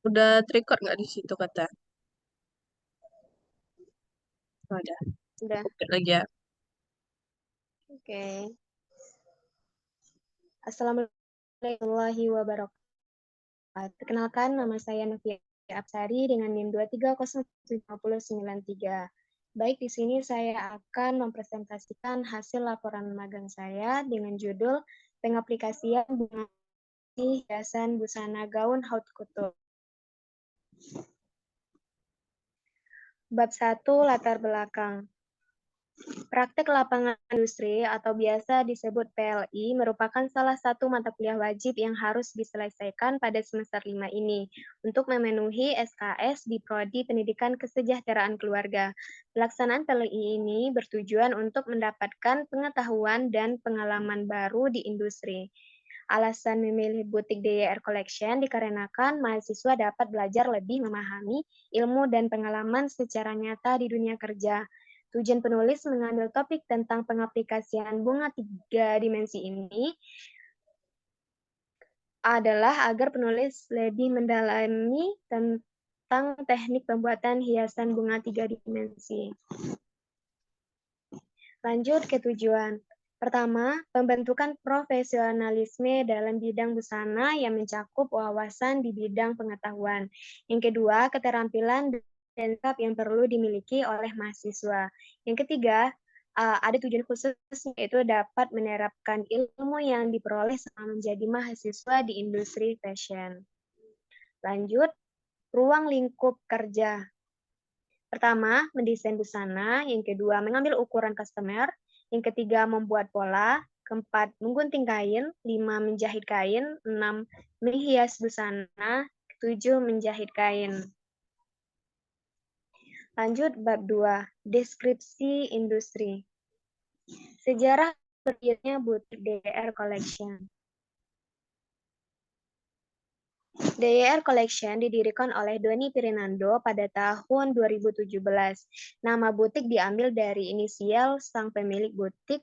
Udah record nggak di situ kata? Oh, udah. Udah. Oke lagi ya. Oke. Assalamualaikum warahmatullahi wabarakatuh. Perkenalkan, nama saya Novia Absari dengan NIM 2305093. Baik, di sini saya akan mempresentasikan hasil laporan magang saya dengan judul Pengaplikasian bunga hiasan busana gaun haute couture. Bab 1, latar belakang. Praktek lapangan industri atau biasa disebut PLI merupakan salah satu mata kuliah wajib yang harus diselesaikan pada semester 5 ini untuk memenuhi SKS di Prodi Pendidikan Kesejahteraan Keluarga. Pelaksanaan PLI ini bertujuan untuk mendapatkan pengetahuan dan pengalaman baru di industri. Alasan memilih butik DYR Collection dikarenakan mahasiswa dapat belajar lebih memahami ilmu dan pengalaman secara nyata di dunia kerja. Tujuan penulis mengambil topik tentang pengaplikasian bunga 3 dimensi ini adalah agar penulis lebih mendalami tentang teknik pembuatan hiasan bunga 3 dimensi. Lanjut ke tujuan. Pertama, pembentukan profesionalisme dalam bidang busana yang mencakup wawasan di bidang pengetahuan. Yang kedua, keterampilan dan sikap yang perlu dimiliki oleh mahasiswa. Yang ketiga, ada tujuan khusus yaitu dapat menerapkan ilmu yang diperoleh selama menjadi mahasiswa di industri fashion. Lanjut, ruang lingkup kerja. Pertama, mendesain busana. Yang kedua, mengambil ukuran customer. Yang ketiga, membuat pola. Keempat, menggunting kain. 5, menjahit kain. 6, menghias busana. 7, menjahit kain. Lanjut, bab 2, deskripsi industri. Sejarah berdirinya butik DYR Collection. DYR Collection didirikan oleh Doni Pirinando pada tahun 2017. Nama butik diambil dari inisial sang pemilik butik,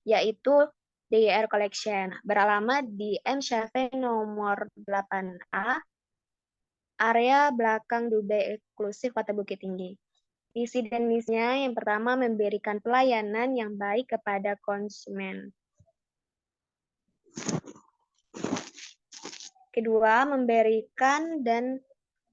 yaitu DYR Collection, beralamat di M. Syafei nomor 8A, area belakang Dubai Eksklusif Kota Bukit Tinggi. Visi dan misinya yang pertama memberikan pelayanan yang baik kepada konsumen. Kedua, memberikan dan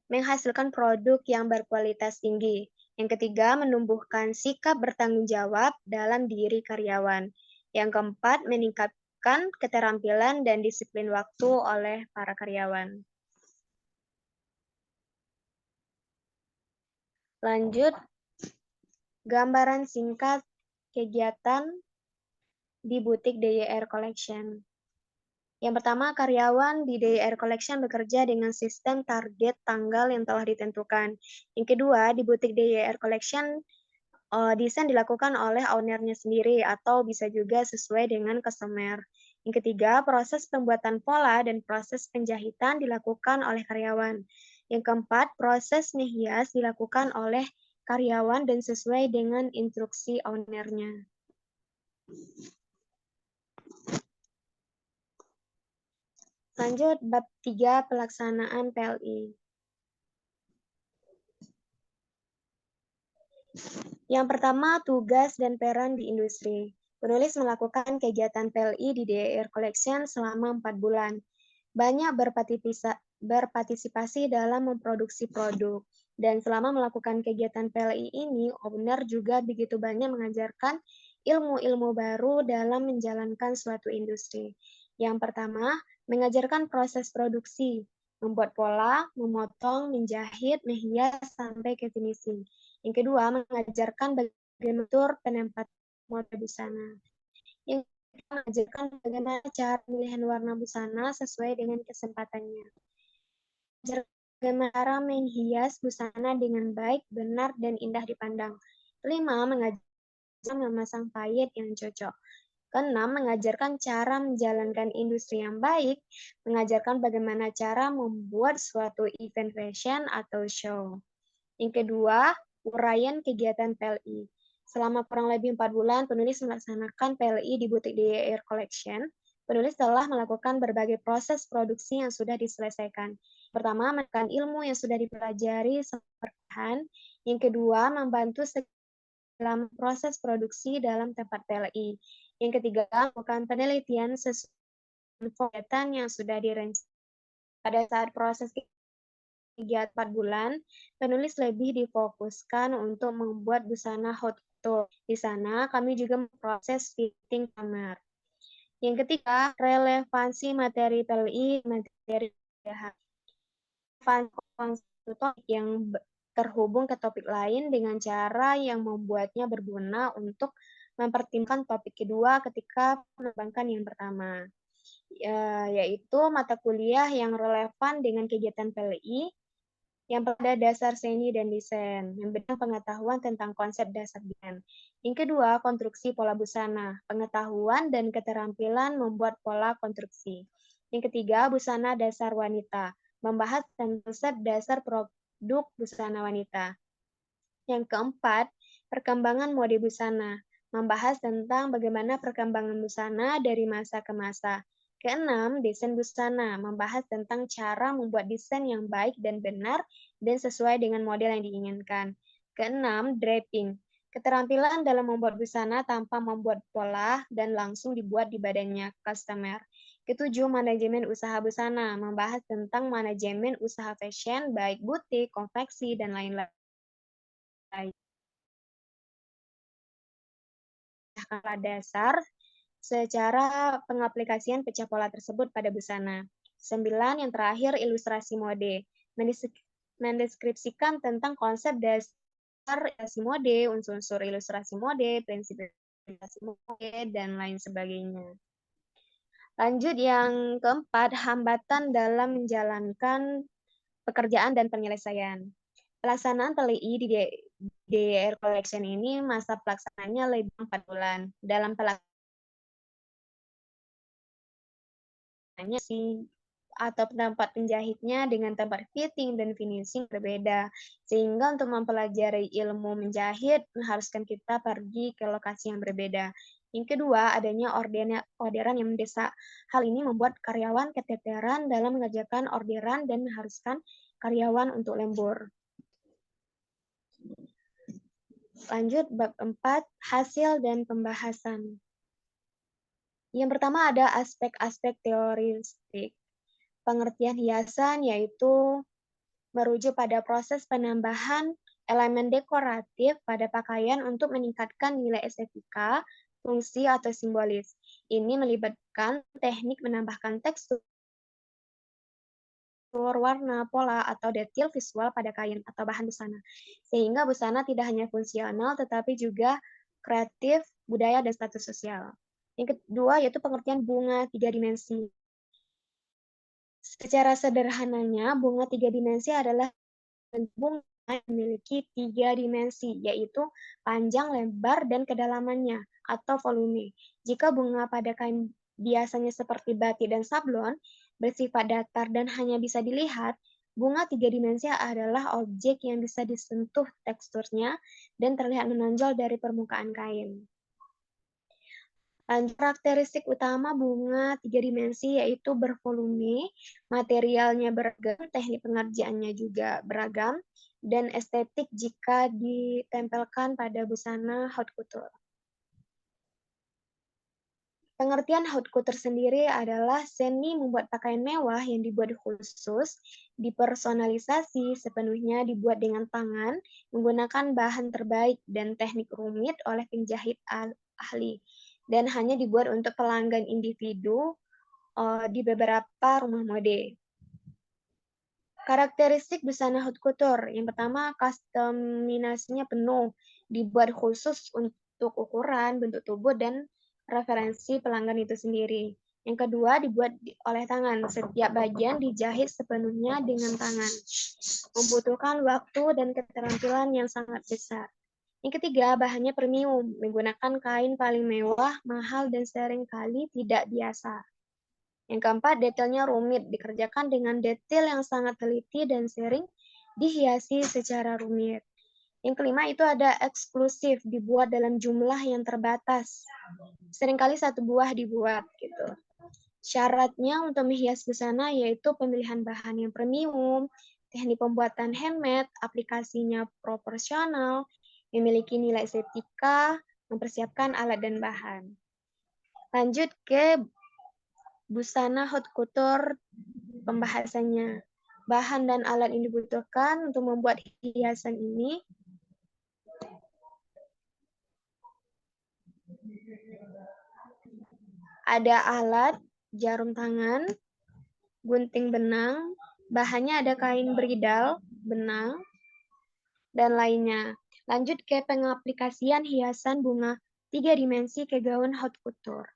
menghasilkan produk yang berkualitas tinggi. Yang ketiga, menumbuhkan sikap bertanggung jawab dalam diri karyawan. Yang keempat, meningkatkan keterampilan dan disiplin waktu oleh para karyawan. Lanjut, gambaran singkat kegiatan di butik DYR Collection. Yang pertama, karyawan di DYR Collection bekerja dengan sistem target tanggal yang telah ditentukan. Yang kedua, di butik DYR Collection, desain dilakukan oleh ownernya sendiri atau bisa juga sesuai dengan customer. Yang ketiga, proses pembuatan pola dan proses penjahitan dilakukan oleh karyawan. Yang keempat, proses menghias dilakukan oleh karyawan dan sesuai dengan instruksi ownernya. Lanjut, bab 3, pelaksanaan PLI. Yang pertama, tugas dan peran di industri. Penulis melakukan kegiatan PLI di DYR Collection selama 4 bulan. Banyak berpartisipasi dalam memproduksi produk. Dan selama melakukan kegiatan PLI ini, owner juga begitu banyak mengajarkan ilmu-ilmu baru dalam menjalankan suatu industri. Yang pertama, mengajarkan proses produksi, membuat pola, memotong, menjahit, menghias, sampai ke finishing. Yang kedua, mengajarkan bagaimana mengatur penempatan motif busana. Yang ketiga, mengajarkan bagaimana cara pemilihan warna busana sesuai dengan kesempatannya. Bagaimana cara menghias busana dengan baik, benar, dan indah dipandang. Kelima, mengajarkan memasang payet yang cocok. Keenam, mengajarkan cara menjalankan industri yang baik, mengajarkan bagaimana cara membuat suatu event fashion atau show. Yang kedua, uraian kegiatan PLI. Selama kurang lebih 4 bulan, penulis melaksanakan PLI di butik DYR Collection. Penulis telah melakukan berbagai proses produksi yang sudah diselesaikan. Pertama, menekan ilmu yang sudah dipelajari bertahan. Yang kedua, membantu dalam proses produksi dalam tempat PLI. Yang ketiga, melakukan penelitian sesuai kegiatan yang sudah direncanakan. Pada saat proses kegiatan 4 bulan, penulis lebih difokuskan untuk membuat busana haute couture. Di sana, kami juga memproses fitting kamar. Yang ketiga, relevansi materi PLI, materi topik yang terhubung ke topik lain dengan cara yang membuatnya berguna untuk mempertimbangkan topik kedua ketika mengembangkan yang pertama, yaitu mata kuliah yang relevan dengan kegiatan PLI, yang pada dasar seni dan desain, memberikan pengetahuan tentang konsep dasar desain. Yang kedua, konstruksi pola busana, pengetahuan dan keterampilan membuat pola konstruksi. Yang ketiga, busana dasar wanita, membahas tentang konsep dasar produk busana wanita. Yang keempat, perkembangan mode busana, membahas tentang bagaimana perkembangan busana dari masa ke masa. Keenam, desain busana, membahas tentang cara membuat desain yang baik dan benar dan sesuai dengan model yang diinginkan. Keenam, draping, keterampilan dalam membuat busana tanpa membuat pola dan langsung dibuat di badannya customer. Ketujuh, manajemen usaha busana, membahas tentang manajemen usaha fashion, baik butik, konveksi, dan lain-lain. Skala dasar secara pengaplikasian pecah pola tersebut pada busana. 9, yang terakhir, ilustrasi mode. Mendeskripsikan tentang konsep dasar ilustrasi mode, unsur-unsur ilustrasi mode, prinsip ilustrasi mode, dan lain sebagainya. Lanjut yang keempat, hambatan dalam menjalankan pekerjaan dan penyelesaian. Pelaksanaan PLI di DIR Collection ini masa pelaksanaannya lebih 4 bulan. Dalam pelaksanaannya sih atau tempat penjahitnya dengan tempat fitting dan finishing berbeda. Sehingga untuk mempelajari ilmu menjahit mengharuskan kita pergi ke lokasi yang berbeda. Yang kedua, adanya orderan yang mendesak. Hal ini membuat karyawan keteteran dalam mengerjakan orderan dan mengharuskan karyawan untuk lembur. Lanjut bab 4, hasil dan pembahasan. Yang pertama ada aspek-aspek teoristik. Pengertian hiasan yaitu merujuk pada proses penambahan elemen dekoratif pada pakaian untuk meningkatkan nilai estetika, fungsi, atau simbolis. Ini melibatkan teknik menambahkan tekstur, warna, pola, atau detail visual pada kain atau bahan busana. Sehingga busana tidak hanya fungsional, tetapi juga kreatif, budaya, dan status sosial. Yang kedua yaitu pengertian bunga 3 dimensi. Secara sederhananya, bunga 3 dimensi adalah bunga yang memiliki 3 dimensi, yaitu panjang, lebar, dan kedalamannya, atau volume. Jika bunga pada kain biasanya seperti batik dan sablon, bersifat datar dan hanya bisa dilihat, bunga 3 dimensi adalah objek yang bisa disentuh teksturnya dan terlihat menonjol dari permukaan kain. Karakteristik utama bunga 3 dimensi yaitu bervolume, materialnya beragam, teknik pengerjaannya juga beragam, dan estetik jika ditempelkan pada busana haute couture. Pengertian haute couture sendiri adalah seni membuat pakaian mewah yang dibuat khusus, dipersonalisasi sepenuhnya dibuat dengan tangan, menggunakan bahan terbaik dan teknik rumit oleh penjahit ahli, dan hanya dibuat untuk pelanggan individu di beberapa rumah mode. Karakteristik busana haute couture. Yang pertama, customisasinya penuh, dibuat khusus untuk ukuran, bentuk tubuh, dan referensi pelanggan itu sendiri. Yang kedua, dibuat oleh tangan. Setiap bagian dijahit sepenuhnya dengan tangan. Membutuhkan waktu dan keterampilan yang sangat besar. Yang ketiga, bahannya premium, menggunakan kain paling mewah, mahal, dan seringkali tidak biasa. Yang keempat, detailnya rumit, dikerjakan dengan detail yang sangat teliti dan sering dihiasi secara rumit. Yang kelima itu ada eksklusif, dibuat dalam jumlah yang terbatas. Seringkali satu buah dibuat gitu. Syaratnya untuk menghias busana yaitu pemilihan bahan yang premium, teknik pembuatan handmade, aplikasinya proporsional, memiliki nilai estetika, mempersiapkan alat dan bahan. Lanjut ke busana haute couture pembahasannya. Bahan dan alat yang dibutuhkan untuk membuat hiasan ini ada alat, jarum tangan, gunting benang, bahannya ada kain beridal, benang, dan lainnya. Lanjut ke pengaplikasian hiasan bunga 3 dimensi ke gaun haute couture.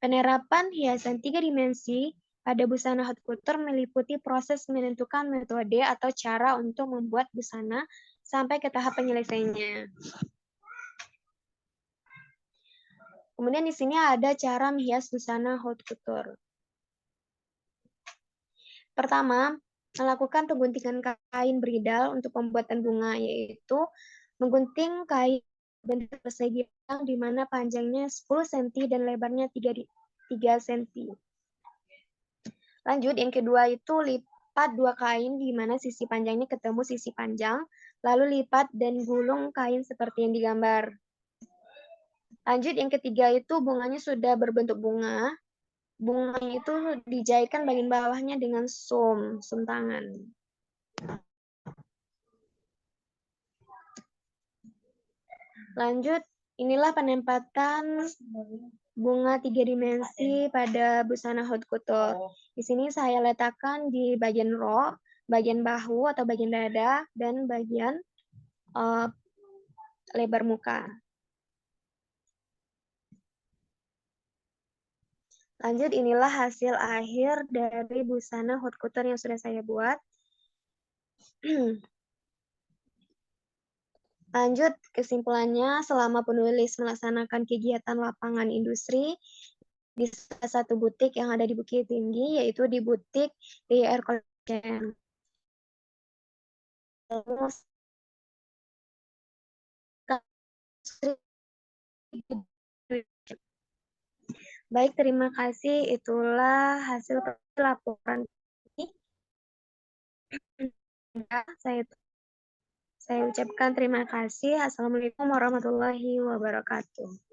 Penerapan hiasan 3 dimensi pada busana haute couture meliputi proses menentukan metode atau cara untuk membuat busana sampai ke tahap penyelesaiannya. Kemudian di sini ada cara menghias busana haute couture. Pertama, melakukan pengguntingan kain beridal untuk pembuatan bunga, yaitu menggunting kain bentuk persegi di mana panjangnya 10 cm dan lebarnya 3 cm. Lanjut, yang kedua itu lipat dua kain di mana sisi panjangnya ketemu sisi panjang, lalu lipat dan gulung kain seperti yang digambar. Lanjut, yang ketiga itu bunganya sudah berbentuk bunga. Bunganya itu dijahitkan bagian bawahnya dengan sum tangan. Lanjut, inilah penempatan bunga 3 dimensi pada busana haute couture. Di sini saya letakkan di bagian rok, bagian bahu atau bagian dada, dan bagian lebar muka. Lanjut, inilah hasil akhir dari busana haute couture yang sudah saya buat. Lanjut, kesimpulannya, selama penulis melaksanakan kegiatan lapangan industri di salah satu butik yang ada di Bukit Tinggi, yaitu di butik DR Collection. Baik, terima kasih. Itulah hasil laporan ini. Saya ucapkan terima kasih. Assalamualaikum warahmatullahi wabarakatuh.